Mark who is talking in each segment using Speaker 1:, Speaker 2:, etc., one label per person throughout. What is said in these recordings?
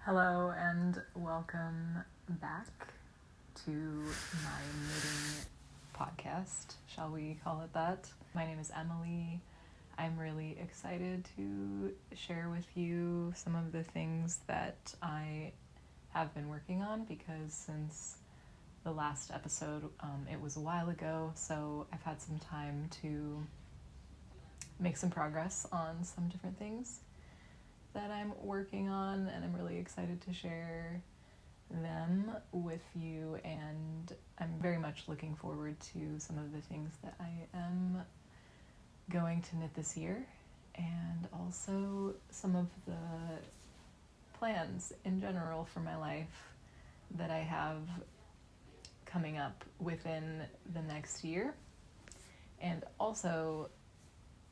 Speaker 1: Hello and welcome back to my knitting podcast, shall we call it that? My name is Emily. I'm really excited to share with you some of the things that I have been working on because since the last episode, it was a while ago, so I've had some time to make some progress on some different things that I'm working on, and I'm really excited to share them with you, and I'm very much looking forward to some of the things that I am going to knit this year, and also some of the plans in general for my life that I have coming up within the next year, and also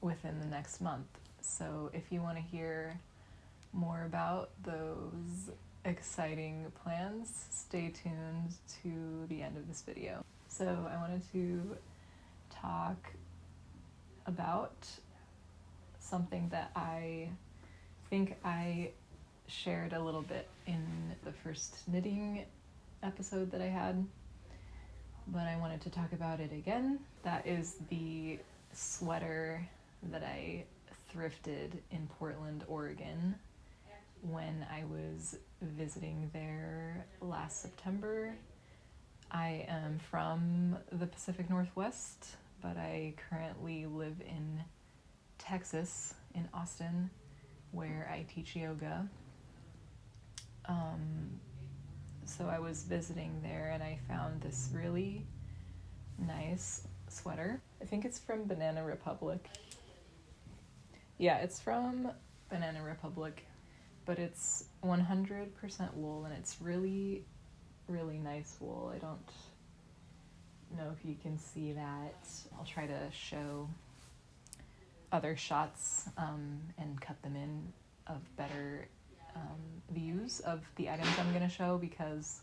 Speaker 1: within the next month. So if you want to hear more about those exciting plans, stay tuned to the end of this video. So I wanted to talk about something that I think I shared a little bit in the first knitting episode that I had, but I wanted to talk about it again. That is the sweater that I thrifted in Portland, Oregon when I was visiting there last September. I am from the Pacific Northwest, but I currently live in Texas, in Austin, where I teach yoga. So I was visiting there and I found this really nice sweater. I think it's from Banana Republic. Yeah, it's from Banana Republic, but it's 100% wool, and it's really, really nice wool. I don't know if you can see that. I'll try to show other shots and cut them in of better views of the items I'm going to show, because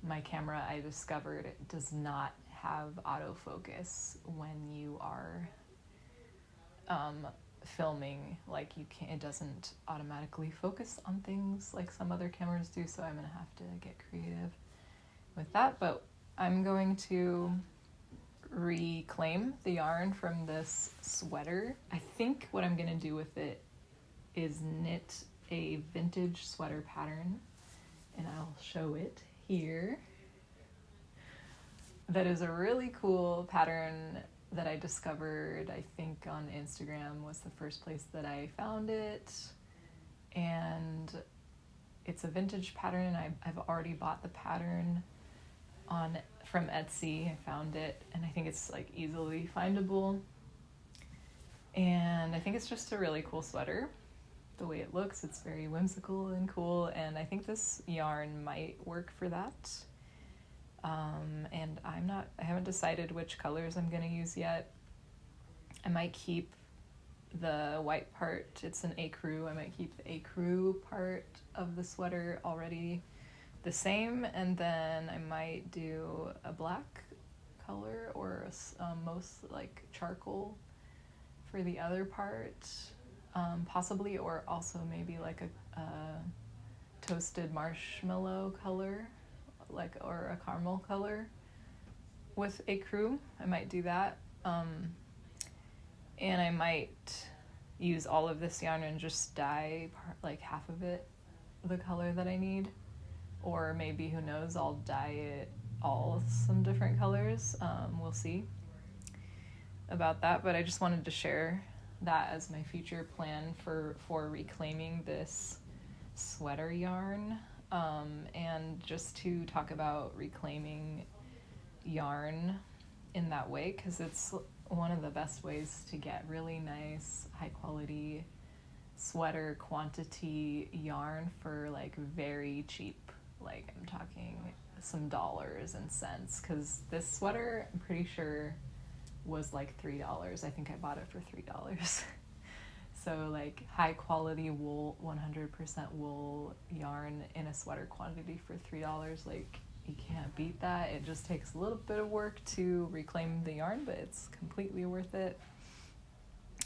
Speaker 1: my camera, I discovered, it does not have autofocus when you are filming. Like, you can't, it doesn't automatically focus on things like some other cameras do, so I'm gonna have to get creative with that. But I'm going to reclaim the yarn from this sweater. I think what I'm gonna do with it is knit a vintage sweater pattern, and I'll show it here. That is a really cool pattern that I discovered, I think on Instagram was the first place that I found it, and it's a vintage pattern. I've already bought the pattern from Etsy. I found it, and I think it's like easily findable, and I think it's just a really cool sweater. The way it looks, it's very whimsical and cool, and I think this yarn might work for that. And I haven't decided which colors I'm going to use yet. I might keep the white part, it's an ecru, I might keep the ecru part of the sweater already the same, and then I might do a black color or most like charcoal for the other part, possibly, or also maybe like a toasted marshmallow color, like, or a caramel color with ecru. I might do that, and I might use all of this yarn and just dye like half of it the color that I need, or maybe, who knows, I'll dye it all some different colors. We'll see about that, but I just wanted to share that as my future plan for reclaiming this sweater yarn. And just to talk about reclaiming yarn in that way, because it's one of the best ways to get really nice, high quality sweater quantity yarn for like very cheap. Like, I'm talking some dollars and cents, because this sweater, I'm pretty sure, was like $3. I think I bought it for $3. So like high quality wool, 100% wool yarn in a sweater quantity for $3, like, you can't beat that. It just takes a little bit of work to reclaim the yarn, but it's completely worth it.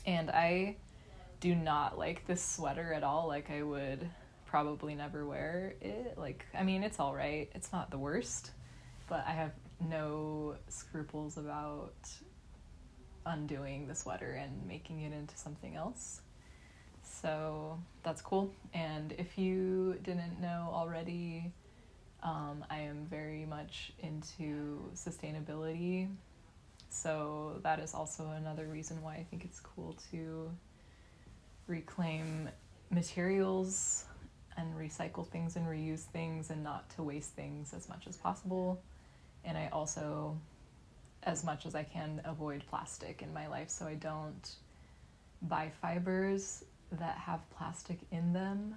Speaker 1: And I do not like this sweater at all. Like, I would probably never wear it. Like, I mean, it's all right. It's not the worst, but I have no scruples about undoing the sweater and making it into something else. So that's cool. And if you didn't know already, I am very much into sustainability. So that is also another reason why I think it's cool to reclaim materials and recycle things and reuse things and not to waste things as much as possible. And I also, as much as I can, avoid plastic in my life, so I don't buy fibers that have plastic in them,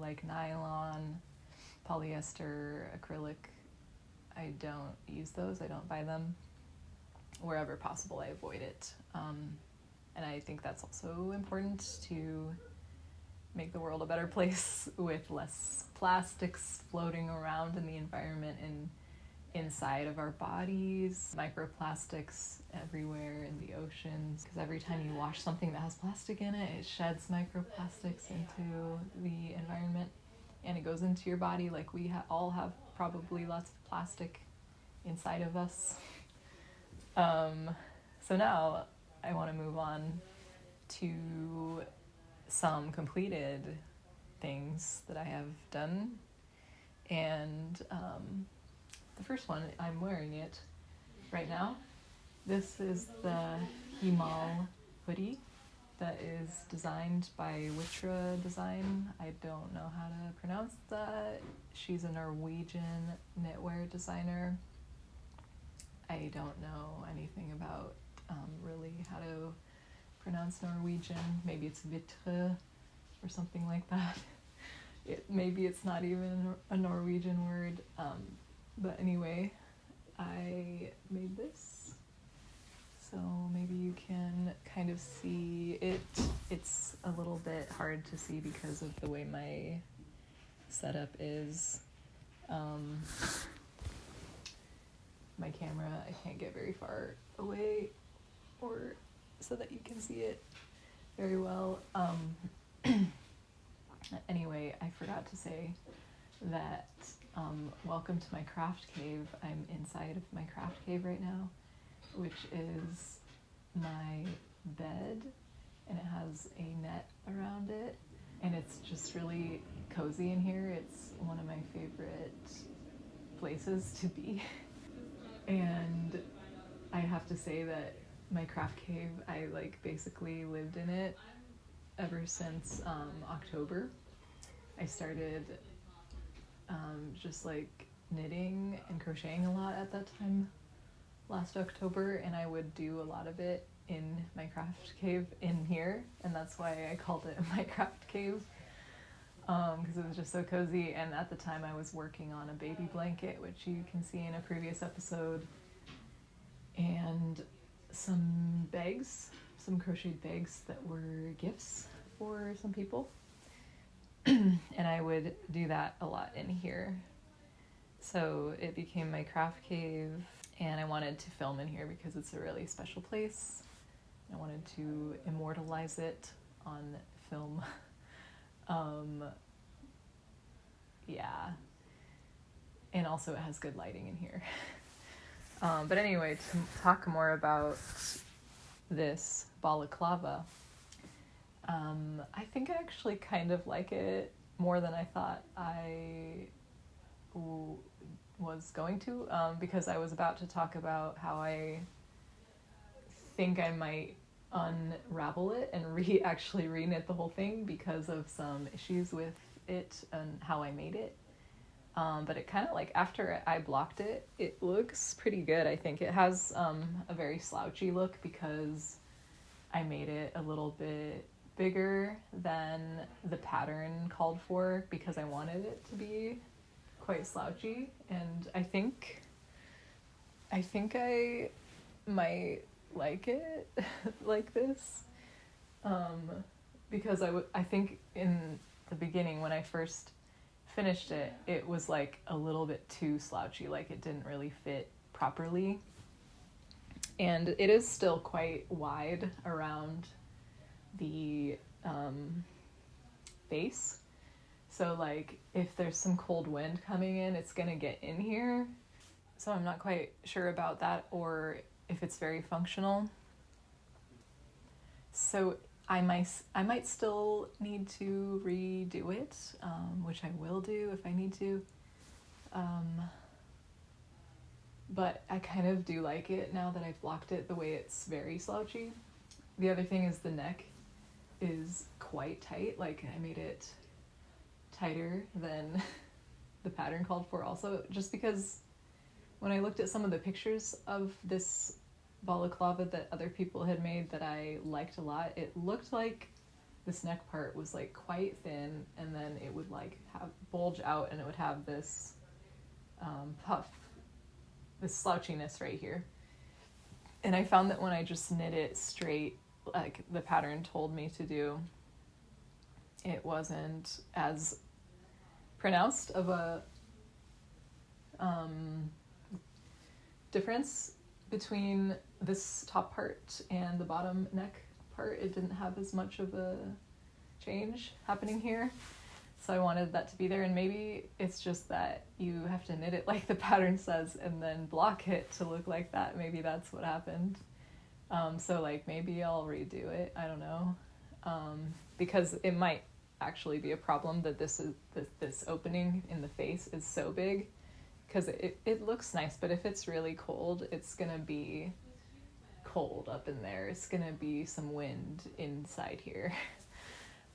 Speaker 1: like nylon, polyester, acrylic. I don't use those. I don't buy them. Wherever possible, I avoid it. And I think that's also important to make the world a better place with less plastics floating around in the environment and inside of our bodies, microplastics everywhere in the oceans, because every time you wash something that has plastic in it, it sheds microplastics into the environment and it goes into your body. Like we all have probably lots of plastic inside of us. So now I want to move on to some completed things that I have done, and the first one, I'm wearing it right now. This is the Hiemal hoodie that is designed by Witre design. I don't know how to pronounce that. She's a Norwegian knitwear designer. I don't know anything about really how to pronounce Norwegian. Maybe it's Witre or something like that. Maybe it's not even a Norwegian word. But anyway, I made this. So maybe you can kind of see it. It's a little bit hard to see because of the way my setup is. My camera, I can't get very far away or so that you can see it very well. Anyway, I forgot to say that welcome to my craft cave. I'm inside of my craft cave right now, which is my bed, and it has a net around it, and it's just really cozy in here. It's one of my favorite places to be. And I have to say that my craft cave, I basically lived in it ever since October. I started just knitting and crocheting a lot at that time last October, and I would do a lot of it in my craft cave in here, and that's why I called it my craft cave, because it was just so cozy. And at the time I was working on a baby blanket, which you can see in a previous episode, and some bags, some crocheted bags that were gifts for some people. And I would do that a lot in here. So it became my craft cave, and I wanted to film in here because it's a really special place. I wanted to immortalize it on film. Yeah. And also it has good lighting in here. But anyway, to talk more about this balaclava, I think I actually kind of like it more than I thought I was going to, because I was about to talk about how I think I might unravel it and actually re-knit the whole thing because of some issues with it and how I made it. But it kind of after I blocked it, it looks pretty good. I think it has a very slouchy look because I made it a little bit bigger than the pattern called for because I wanted it to be quite slouchy, and I think I might like it like this, because I think in the beginning when I first finished it, it was a little bit too slouchy, it didn't really fit properly, and it is still quite wide around the base, So like if there's some cold wind coming in, it's gonna get in here. So I'm not quite sure about that, or if it's very functional. So I might still need to redo it, which I will do if I need to. But I kind of do like it now that I've blocked it, the way it's very slouchy. The other thing is the neck is quite tight. Like I made it tighter than the pattern called for also, just because when I looked at some of the pictures of this balaclava that other people had made that I liked a lot, it looked like this neck part was like quite thin, and then it would like have bulge out, and it would have this puff, this slouchiness right here. And I found that when I just knit it straight, like the pattern told me to do, it wasn't as pronounced of a difference between this top part and the bottom neck part. It didn't have as much of a change happening here. So I wanted that to be there, and maybe it's just that you have to knit it like the pattern says and then block it to look like that. Maybe that's what happened. So like maybe I'll redo it. I don't know. Because it might actually be a problem that this opening in the face is so big, because it looks nice, but if it's really cold, it's gonna be cold up in there. It's gonna be some wind inside here.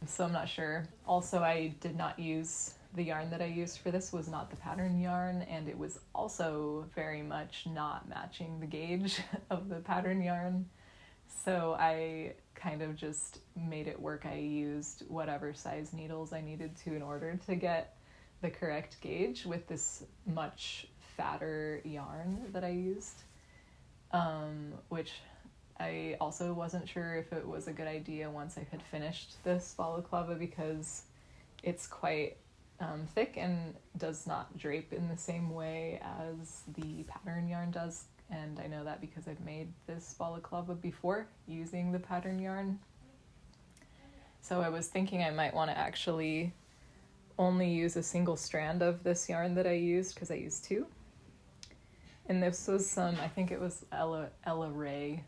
Speaker 1: So I'm not sure. Also, I did not use the yarn that I used for this was not the pattern yarn, and it was also very much not matching the gauge of the pattern yarn. So I kind of just made it work. I used whatever size needles I needed to in order to get the correct gauge with this much fatter yarn that I used, which I also wasn't sure if it was a good idea once I had finished this balaclava, because it's quite thick and does not drape in the same way as the pattern yarn does. And I know that because I've made this balaclava before using the pattern yarn. So I was thinking I might want to actually only use a single strand of this yarn that I used, because I used two. And this was some, I think it was Ella Ray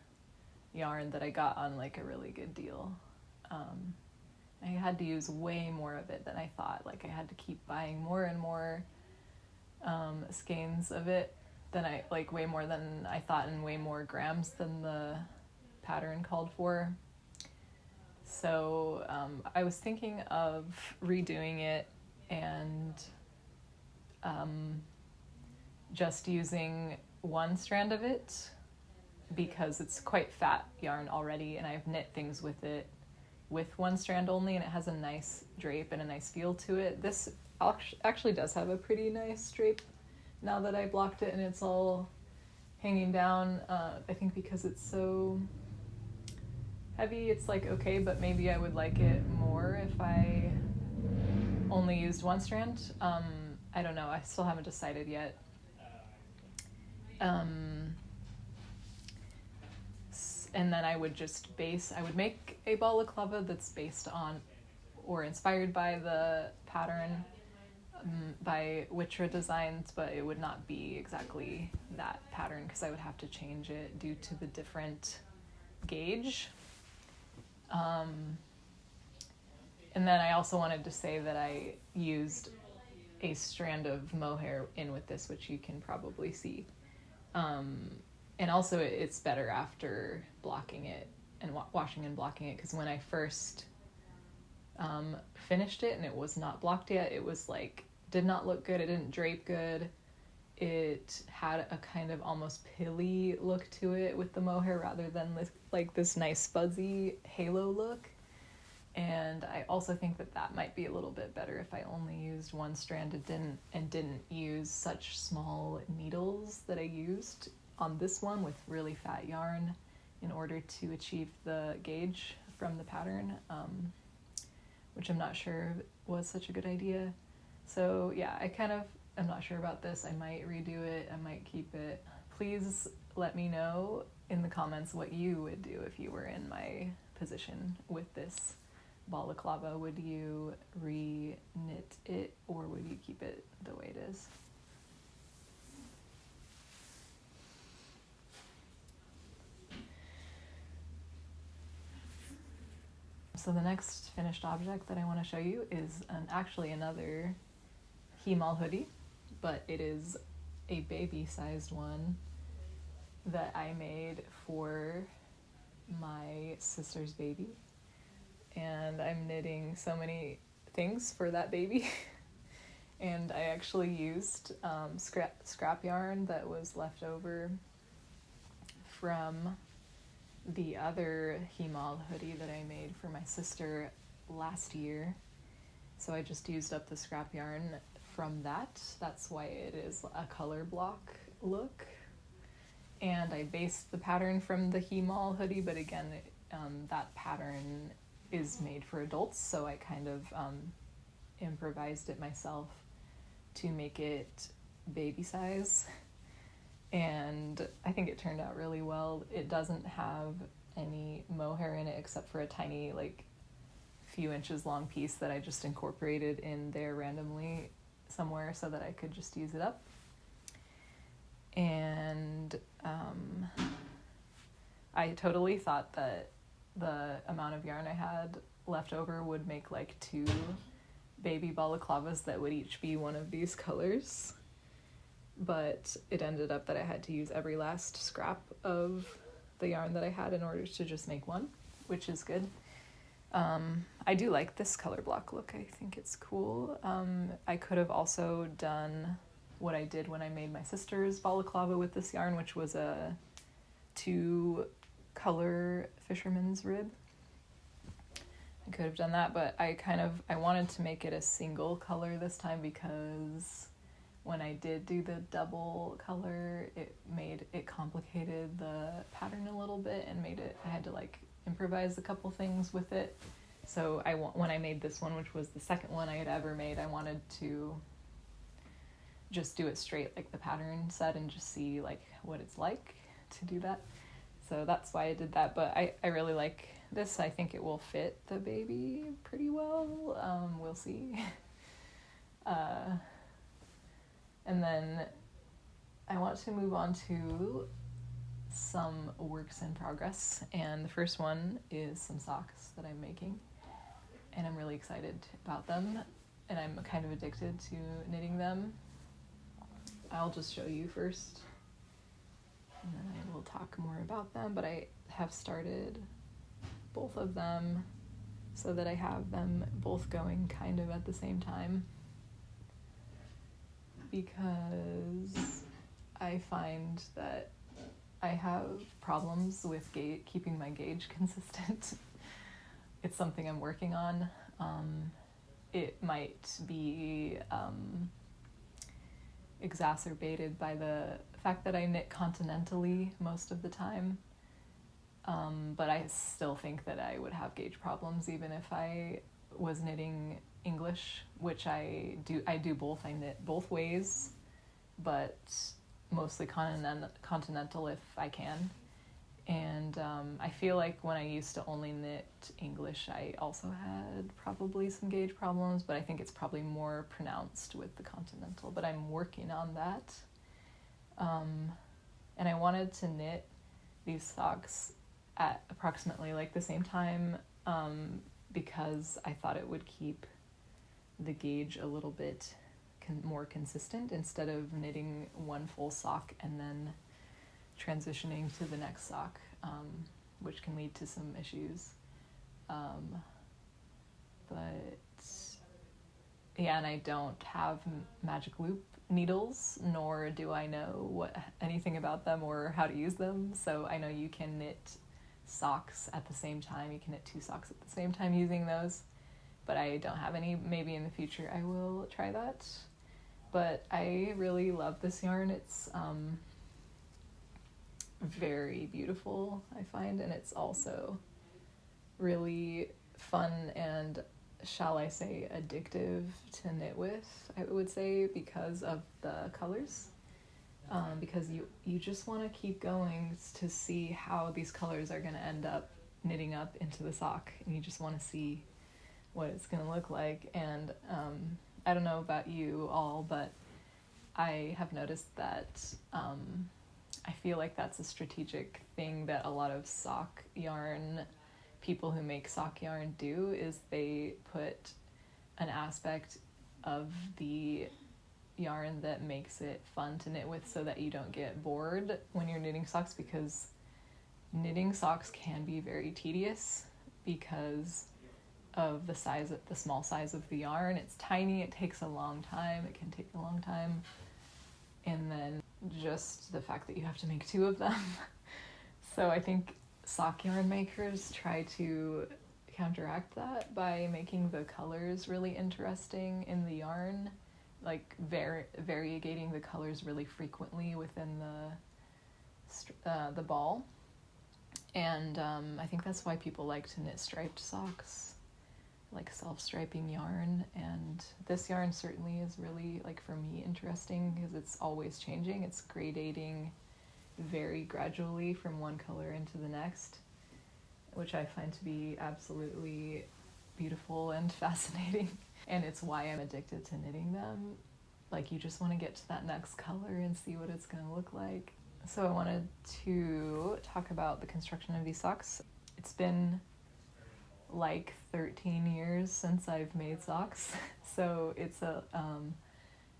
Speaker 1: yarn that I got on like a really good deal. I had to use way more of it than I thought. Like I had to keep buying more and more skeins of it than I, like way more than I thought, and way more grams than the pattern called for. So I was thinking of redoing it and just using one strand of it, because it's quite fat yarn already, and I've knit things with it with one strand only, and it has a nice drape and a nice feel to it. This actually does have a pretty nice drape now that I blocked it and it's all hanging down. I think because it's so heavy, it's like okay, but maybe I would like it more if I only used one strand. I don't know, I still haven't decided yet. And then I would just make a balaclava that's based on or inspired by the pattern by Witre designs, but it would not be exactly that pattern because I would have to change it due to the different gauge. And then I also wanted to say that I used a strand of mohair in with this, which you can probably see. And also it's better after blocking it and washing and blocking it, because when I first finished it and it was not blocked yet, it was like, did not look good, it didn't drape good. It had a kind of almost pilly look to it with the mohair rather than like this nice fuzzy halo look. And I also think that might be a little bit better if I only used one strand and didn't use such small needles that I used on this one with really fat yarn in order to achieve the gauge from the pattern, which I'm not sure was such a good idea. So yeah, I kind of am not sure about this. I might redo it, I might keep it. Please let me know in the comments what you would do if you were in my position with this balaclava, would you re-knit it or would you keep it the way it is? So the next finished object that I want to show you is actually another Hiemal hoodie, but it is a baby-sized one that I made for my sister's baby. And I'm knitting so many things for that baby. And I actually used scrap yarn that was left over from the other Hiemal hoodie that I made for my sister last year. So I just used up the scrap yarn from that. That's why it is a color block look. And I based the pattern from the Hiemal hoodie, but again, that pattern is made for adults, so I kind of improvised it myself to make it baby size. And I think it turned out really well. It doesn't have any mohair in it except for a tiny, like, few inches long piece that I just incorporated in there randomly somewhere so that I could just use it up. And I totally thought that the amount of yarn I had left over would make like 2 baby balaclavas that would each be one of these colors. But it ended up that I had to use every last scrap of the yarn that I had in order to just make one, which is good. I do like this color block look. I think it's cool. I could have also done what I did when I made my sister's balaclava with this yarn, which was a 2-color fisherman's rib. I could have done that, but I wanted to make it a single color this time because when I did do the double color, it complicated the pattern a little bit and I had to like improvise a couple things with it. So when I made this one, which was the second one I had ever made, I wanted to just do it straight like the pattern said and just see like what it's like to do that. So that's why I did that, but I really like this. I think it will fit the baby pretty well. We'll see. And then I want to move on to some works in progress, and the first one is some socks that I'm making, and I'm really excited about them, and I'm kind of addicted to knitting them. I'll just show you first, and then I will talk more about them, but I have started both of them so that I have them both going kind of at the same time, because I find that I have problems with keeping my gauge consistent. It's something I'm working on. It might be exacerbated by the fact that I knit continentally most of the time, but I still think that I would have gauge problems even if I was knitting English, which I do both. I knit both ways, but mostly continental if I can. And I feel like when I used to only knit English, I also had probably some gauge problems, but I think it's probably more pronounced with the continental, but I'm working on that. And I wanted to knit these socks at approximately like the same time, because I thought it would keep the gauge a little bit more consistent instead of knitting one full sock and then transitioning to the next sock, which can lead to some issues. But yeah, and I don't have magic loop needles, nor do I know anything about them or how to use them. So I know you can knit socks at the same time. You can knit 2 socks at the same time using those, but I don't have any. Maybe in the future I will try that. But I really love this yarn. It's very beautiful, I find, and it's also really fun and, shall I say, addictive to knit with, I would say, because of the colors. Because you just want to keep going to see how these colors are going to end up knitting up into the sock, and you just want to see what it's gonna look like. And I don't know about you all, but I have noticed that I feel like that's a strategic thing that a lot of sock yarn people who make sock yarn do, is they put an aspect of the yarn that makes it fun to knit with so that you don't get bored when you're knitting socks, because knitting socks can be very tedious because of the small size of the yarn. It's tiny, it takes a long time, it can take a long time. And then just the fact that you have to make 2 of them. So I think sock yarn makers try to counteract that by making the colors really interesting in the yarn, like variegating the colors really frequently within the ball. And I think that's why people like to knit striped socks, like self-striping yarn. And this yarn certainly is really, like, for me, interesting because it's always changing. It's gradating very gradually from one color into the next, which I find to be absolutely beautiful and fascinating. And it's why I'm addicted to knitting them. Like, you just want to get to that next color and see what it's going to look like. So I wanted to talk about the construction of these socks. It's been like 13 years since I've made socks, so it's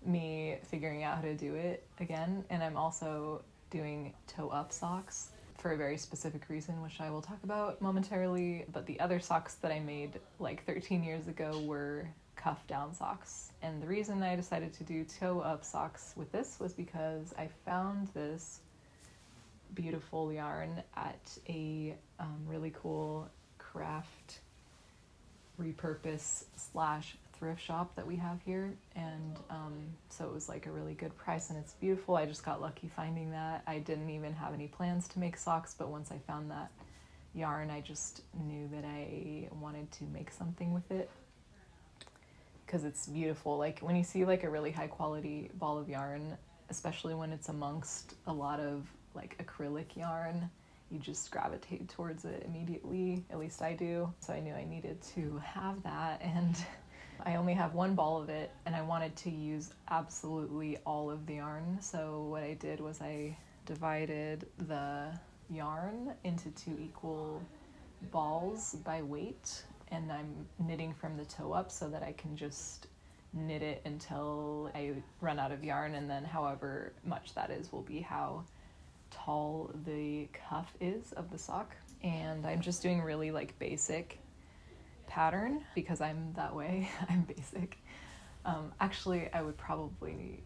Speaker 1: me figuring out how to do it again. And I'm also doing toe-up socks for a very specific reason, which I will talk about momentarily. But the other socks that I made like 13 years ago were cuff-down socks. And the reason I decided to do toe-up socks with this was because I found this beautiful yarn at a really cool craft repurpose / thrift shop that we have here. And so it was like a really good price, and it's beautiful. I just got lucky finding that. I didn't even have any plans to make socks, but once I found that yarn, I just knew that I wanted to make something with it because it's beautiful. Like, when you see like a really high quality ball of yarn, especially when it's amongst a lot of like acrylic yarn, you just gravitate towards it immediately. At least I do. So I knew I needed to have that, and I only have 1 ball of it, and I wanted to use absolutely all of the yarn. So what I did was I divided the yarn into 2 equal balls by weight, and I'm knitting from the toe up so that I can just knit it until I run out of yarn, and then however much that is will be how tall the cuff is of the sock. And I'm just doing really like basic pattern because I'm that way. I'm basic. Actually, I would probably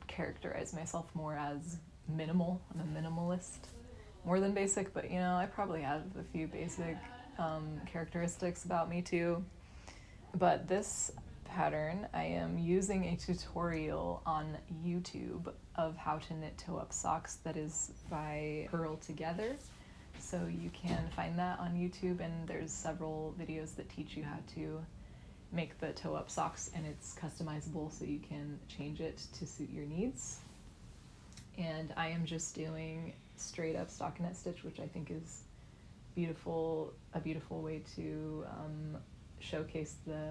Speaker 1: characterize myself more as minimal. I'm a minimalist more than basic, but you know, I probably have a few basic characteristics about me too. But this pattern, I am using a tutorial on YouTube of how to knit toe-up socks that is by Purl Together. So you can find that on YouTube, and there's several videos that teach you how to make the toe-up socks, and it's customizable so you can change it to suit your needs. And I am just doing straight up stockinette stitch, which I think is beautiful, a beautiful way to showcase the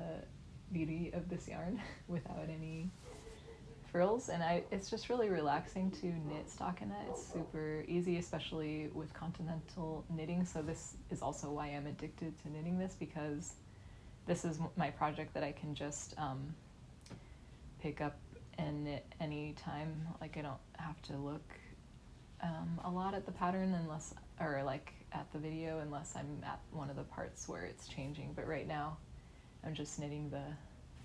Speaker 1: beauty of this yarn without any frills. And it's just really relaxing to knit stockinette. It's super easy, especially with continental knitting. So this is also why I'm addicted to knitting this, because this is my project that I can just pick up and knit anytime. Like, I don't have to look a lot at the pattern unless, or like at the video, unless I'm at one of the parts where it's changing. But right now I'm just knitting the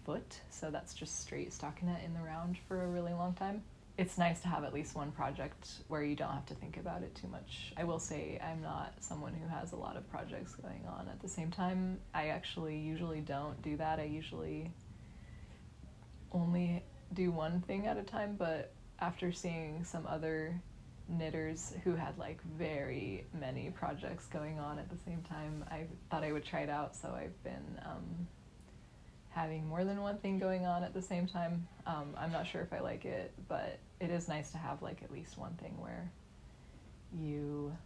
Speaker 1: foot, so that's just straight stockinette in the round for a really long time. It's nice to have at least one project where you don't have to think about it too much. I will say I'm not someone who has a lot of projects going on at the same time. I actually usually don't do that. I usually only do one thing at a time, but after seeing some other knitters who had like very many projects going on at the same time, I thought I would try it out. So I've been having more than one thing going on at the same time. I'm not sure if I like it, but it is nice to have like at least one thing where you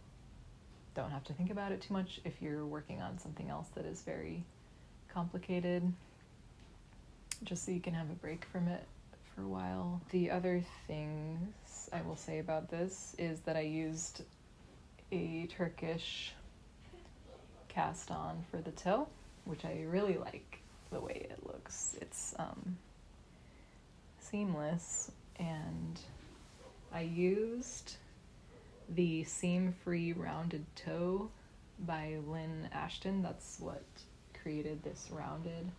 Speaker 1: don't have to think about it too much if you're working on something else that is very complicated, just so you can have a break from it for a while. The other things I will say about this is that I used a Turkish cast on for the toe, which I really like the way it looks. It's seamless, and I used the seam-free rounded toe by Lynn Ashton. That's what created this rounded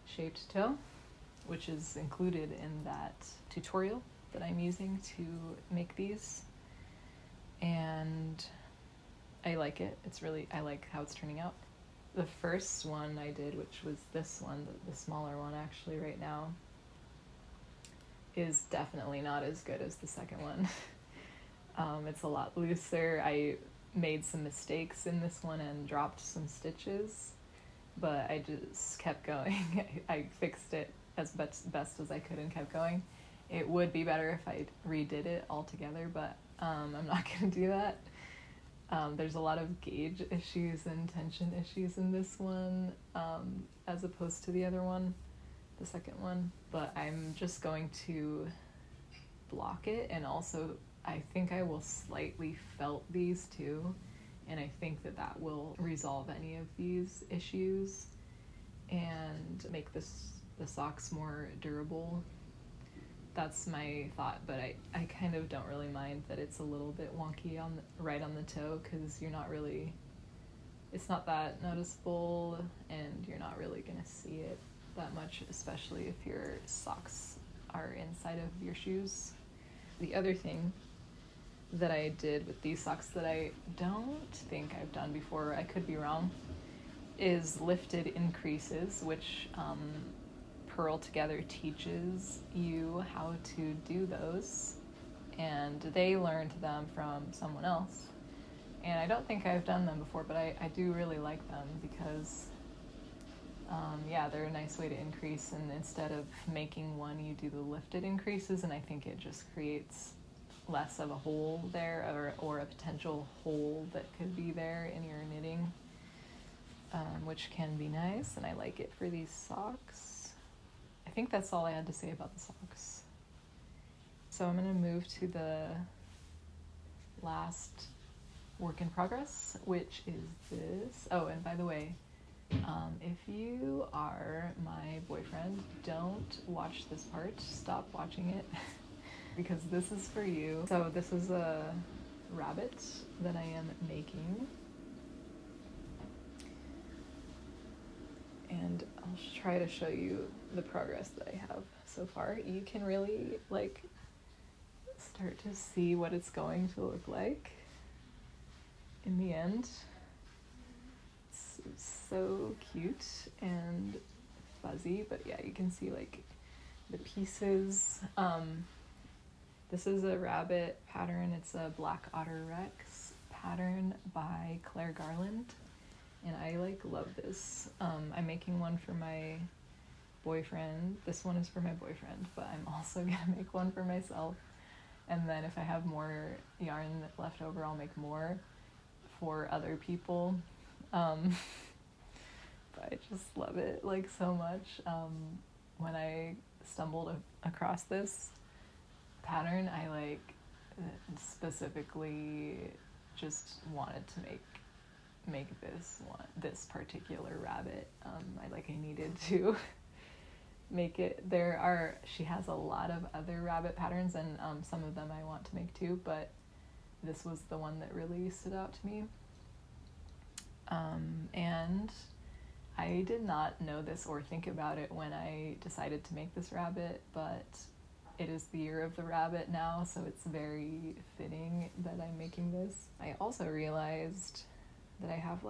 Speaker 1: shaped toe, which is included in that tutorial that I'm using to make these. And I like it. I like how it's turning out. The first one I did, which was this one, the smaller one actually right now, is definitely not as good as the second one. It's a lot looser. I made some mistakes in this one and dropped some stitches, but I just kept going. I fixed it as best as I could and kept going. It would be better if I redid it altogether, but I'm not going to do that. There's a lot of gauge issues and tension issues in this one, as opposed to the other one, the second one. But I'm just going to block it, and also I think I will slightly felt these too, and I think that will resolve any of these issues and make the socks more durable. That's my thought, but I kind of don't really mind that it's a little bit wonky right on the toe, because it's not that noticeable, and you're not really gonna see it that much, especially if your socks are inside of your shoes. The other thing that I did with these socks that I don't think I've done before, I could be wrong, is lifted increases, which Purl Together teaches you how to do those, and they learned them from someone else, and I don't think I've done them before, but I do really like them because they're a nice way to increase, and instead of making one, you do the lifted increases, and I think it just creates less of a hole there, or a potential hole that could be there in your knitting, which can be nice, and I like it for these socks. I think that's all I had to say about the socks. So I'm going to move to the last work in progress, which is this. Oh, and by the way, if you are my boyfriend, don't watch this part. Stop watching it because this is for you. So this is a rabbit that I am making. And I'll try to show you the progress that I have so far. You can really start to see what it's going to look like in the end. It's so cute and fuzzy, but yeah, you can see the pieces. This is a rabbit pattern. It's a Black Otter Rex pattern by Garland. And I love this. I'm making one for my boyfriend. This one is for my boyfriend, but I'm also gonna make one for myself. And then if I have more yarn left over, I'll make more for other people. But I just love it so much. When I stumbled across this pattern, I specifically just wanted to make this particular rabbit. I needed to make it. She has a lot of other rabbit patterns, and some of them I want to make too, but this was the one that really stood out to me. And I did not know this or think about it when I decided to make this rabbit, but it is the year of the rabbit now, so it's very fitting that I'm making this. I also realized that I have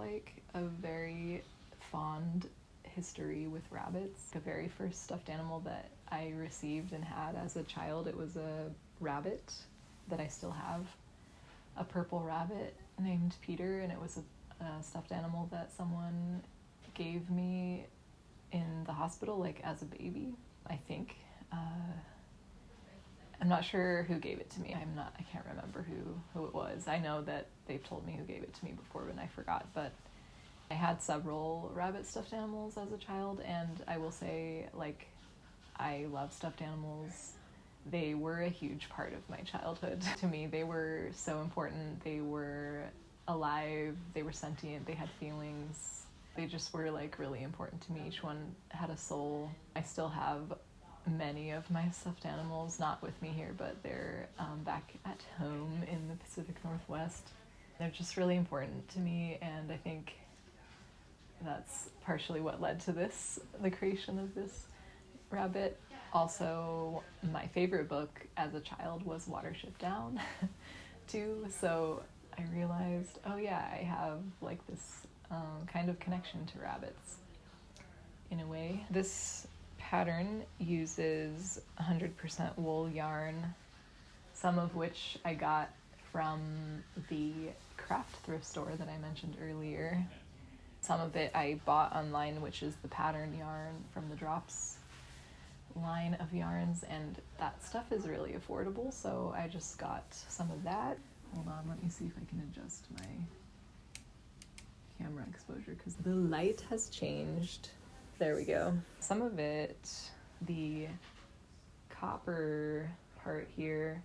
Speaker 1: a very fond history with rabbits. The very first stuffed animal that I received and had as a child, it was a rabbit that I still have, a purple rabbit named Peter, and it was a stuffed animal that someone gave me in the hospital as a baby, I think. I'm not sure who gave it to me. I can't remember who it was. I know that they've told me who gave it to me before and I forgot, but I had several rabbit stuffed animals as a child, and I will say, like, I love stuffed animals. They were a huge part of my childhood. To me, they were so important. They were alive, they were sentient, they had feelings. They just were like really important to me. Each one had a soul. I still have many of my stuffed animals, not with me here, but they're back at home in the Pacific Northwest. They're just really important to me, and I think that's partially what led to the creation of this rabbit. Also, my favorite book as a child was Watership Down too, so I realized, oh yeah, I have like this kind of connection to rabbits in a way. This pattern uses 100% wool yarn, some of which I got from the craft thrift store that I mentioned earlier. Some of it I bought online, which is the pattern yarn from the Drops line of yarns, and that stuff is really affordable, so I just got some of that. Hold on, let me see if I can adjust my camera exposure because the light has changed. There we go. Some of it, the copper part here,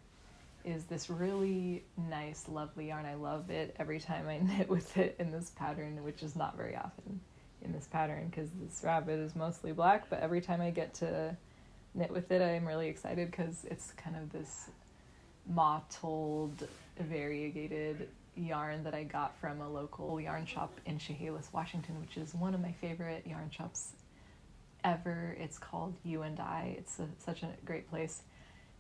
Speaker 1: is this really nice, lovely yarn. I love it every time I knit with it in this pattern, which is not very often in this pattern because this rabbit is mostly black, but every time I get to knit with it, I'm really excited because it's kind of this mottled, variegated yarn that I got from a local yarn shop in Chehalis, Washington, which is one of my favorite yarn shops ever. It's called Ewe and I. It's such a great place,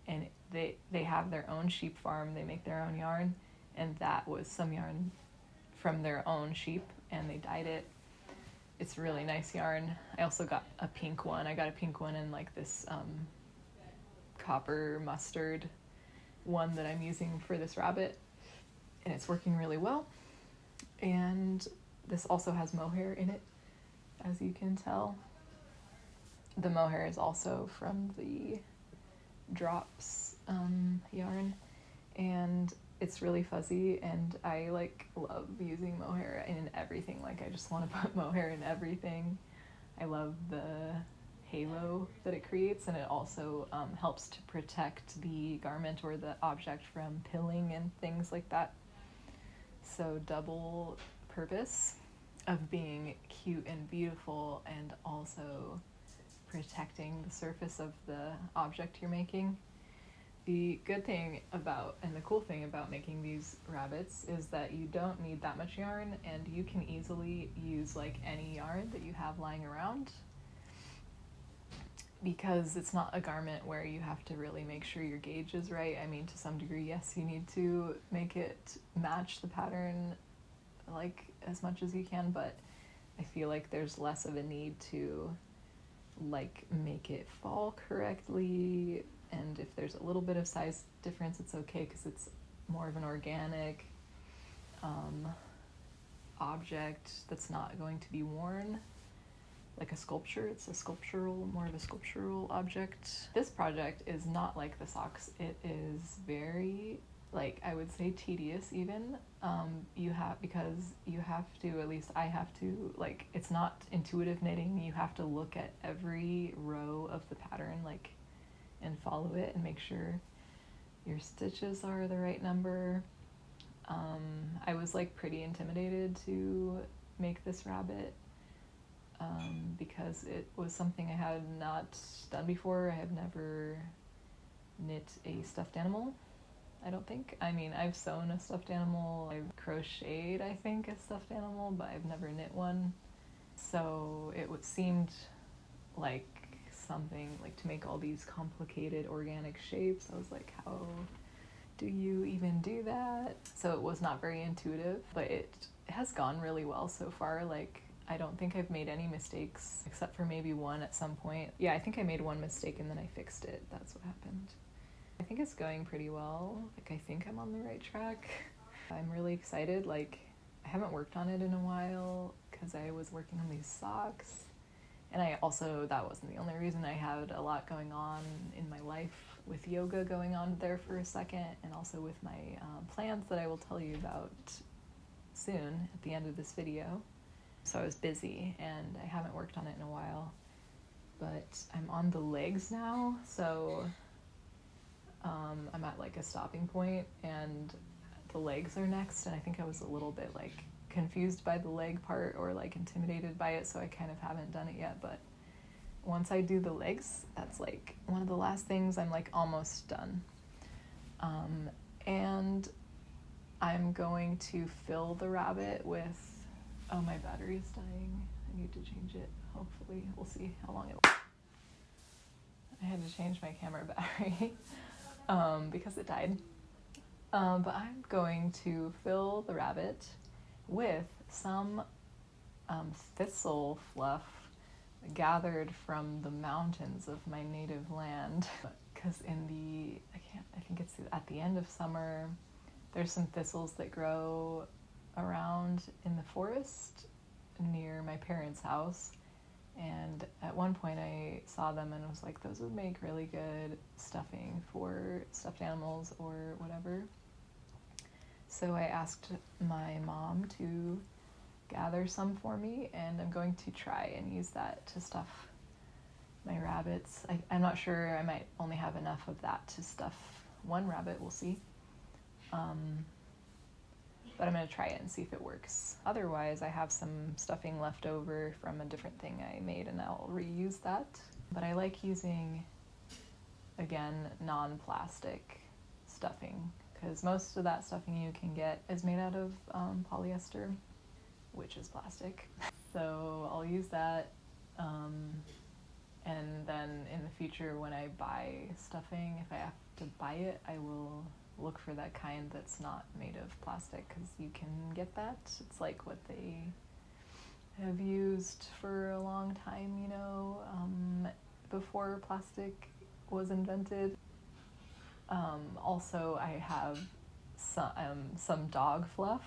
Speaker 1: and they have their own sheep farm. They make their own yarn, and that was some yarn from their own sheep, and they dyed it. It's really nice yarn. I also got a pink one. I got a pink one and like this copper mustard one that I'm using for this rabbit, and it's working really well. And this also has mohair in it, as you can tell. The mohair is also from the Drops yarn, and it's really fuzzy, and I like love using mohair in everything. Like, I just want to put mohair in everything. I love the halo that it creates, and it also helps to protect the garment or the object from pilling and things like that. So double purpose of being cute and beautiful, and also protecting the surface of the object you're making. The good thing about, and the cool thing about making these rabbits is that you don't need that much yarn, and you can easily use like any yarn that you have lying around, because it's not a garment where you have to really make sure your gauge is right. I mean, to some degree, yes, you need to make it match the pattern like as much as you can, but I feel like there's less of a need to like make it fall correctly, and if there's a little bit of size difference, it's okay because it's more of an organic object that's not going to be worn like a sculpture. It's more of a sculptural object. This project is not like the socks. It is very, like, I would say tedious even. Because you have to, at least I have to, like, it's not intuitive knitting. You have to look at every row of the pattern, like, and follow it and make sure your stitches are the right number. I was like pretty intimidated to make this rabbit because it was something I had not done before. I have never knit a stuffed animal, I don't think. I mean, I've sewn a stuffed animal, I've crocheted, I think, a stuffed animal, but I've never knit one. So it seemed like something, like, to make all these complicated organic shapes. I was like, how do you even do that? So it was not very intuitive, but it has gone really well so far. Like, I don't think I've made any mistakes, except for maybe one at some point. Yeah, I think I made one mistake and then I fixed it. That's what happened. I think it's going pretty well. Like, I think I'm on the right track. I'm really excited. Like, I haven't worked on it in a while because I was working on these socks. And I also, that wasn't the only reason. I had a lot going on in my life, with yoga going on there for a second, and also with my plans that I will tell you about soon at the end of this video. so I was busy and I haven't worked on it in a while. But I'm on the legs now, so I'm at like a stopping point, and the legs are next, and I think I was a little bit like confused by the leg part or like intimidated by it, so I kind of haven't done it yet. But once I do the legs, that's like one of the last things. I'm like almost done. And I'm going to fill the rabbit with, oh, my battery's dying. I need to change it. Hopefully, we'll see how long it lasts. I had to change my camera battery because it died. But I'm going to fill the rabbit with some thistle fluff gathered from the mountains of my native land. Because I think it's at the end of summer, there's some thistles that grow around in the forest near my parents' house. And at one point I saw them and was like, those would make really good stuffing for stuffed animals or whatever. So I asked my mom to gather some for me, and I'm going to try and use that to stuff my rabbits. I'm not sure, I might only have enough of that to stuff one rabbit, we'll see. But I'm going to try it and see if it works. Otherwise, I have some stuffing left over from a different thing I made, and I'll reuse that. But I like using, again, non-plastic stuffing, because most of that stuffing you can get is made out of polyester, which is plastic. So I'll use that, and then in the future when I buy stuffing, if I have to buy it, I will look for that kind that's not made of plastic, because you can get that. It's like what they have used for a long time, you know, before plastic was invented. Also, I have some dog fluff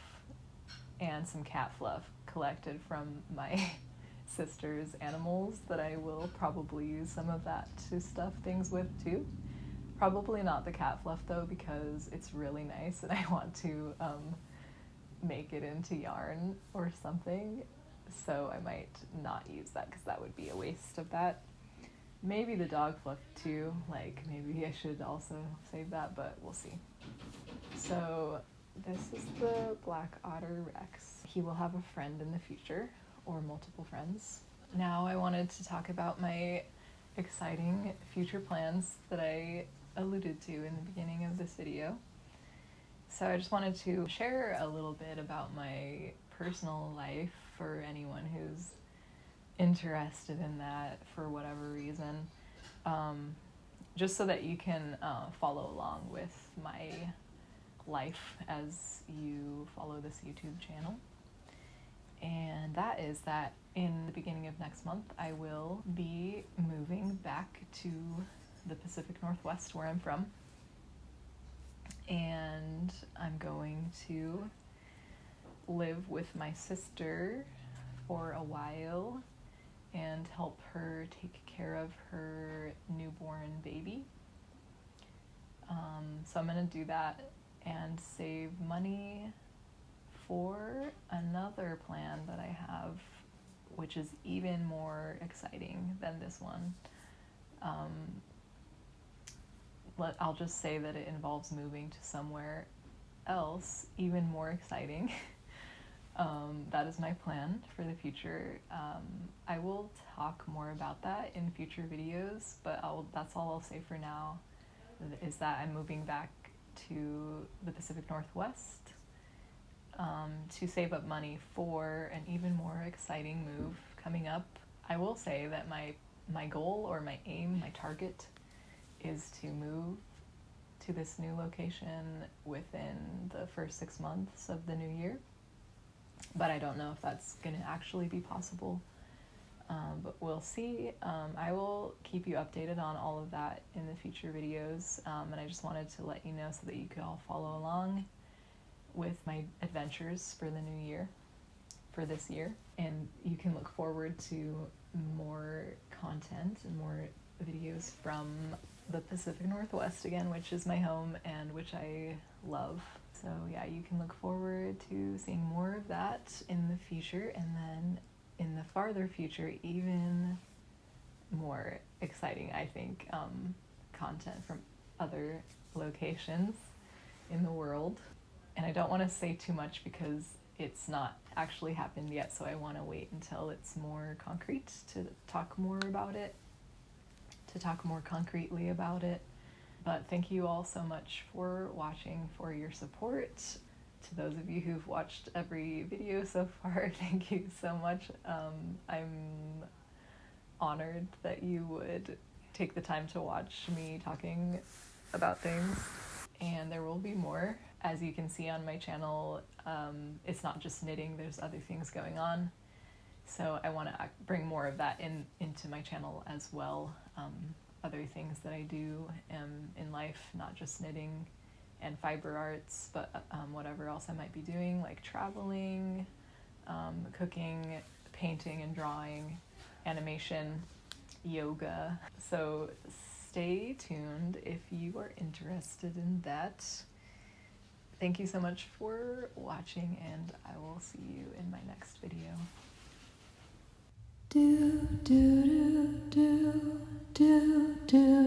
Speaker 1: and some cat fluff collected from my sister's animals that I will probably use some of that to stuff things with too. Probably not the cat fluff though, because it's really nice and I want to make it into yarn or something. So I might not use that because that would be a waste of that. Maybe the dog fluff too, like maybe I should also save that, but we'll see. So this is the Black Otter Rex. He will have a friend in the future, or multiple friends. Now I wanted to talk about my exciting future plans that I alluded to in the beginning of this video. So I just wanted to share a little bit about my personal life for anyone who's interested in that for whatever reason, just so that you can follow along with my life as you follow this YouTube channel. And that is that in the beginning of next month, I will be moving back to the Pacific Northwest where I'm from. And I'm going to live with my sister for a while and help her take care of her newborn baby. So I'm going to do that and save money for another plan that I have, which is even more exciting than this one. I'll just say that it involves moving to somewhere else, even more exciting. That is my plan for the future. I will talk more about that in future videos, but that's all I'll say for now, is that I'm moving back to the Pacific Northwest to save up money for an even more exciting move coming up. I will say that my goal, or my aim, my target, is to move to this new location within the first 6 months of the new year. But I don't know if that's going to actually be possible. But we'll see. I will keep you updated on all of that in the future videos. And I just wanted to let you know so that you could all follow along with my adventures for the new year, for this year. And you can look forward to more content and more videos from the Pacific Northwest again, which is my home and which I love So yeah, you can look forward to seeing more of that in the future, and then in the farther future, even more exciting, I think, content from other locations in the world. And I don't want to say too much because it's not actually happened yet, so I want to wait until it's more concrete to talk more about it, to talk more concretely about it. But thank you all so much for watching, for your support. To those of you who've watched every video so far, thank you so much. I'm honored that you would take the time to watch me talking about things, and there will be more. As you can see on my channel, it's not just knitting, there's other things going on. So I want to bring more of that into my channel as well. Other things that I do in life, not just knitting and fiber arts, but whatever else I might be doing, like traveling, cooking, painting and drawing, animation, yoga. So stay tuned if you are interested in that. Thank you so much for watching, and I will see you in my next video. Do do do do do do.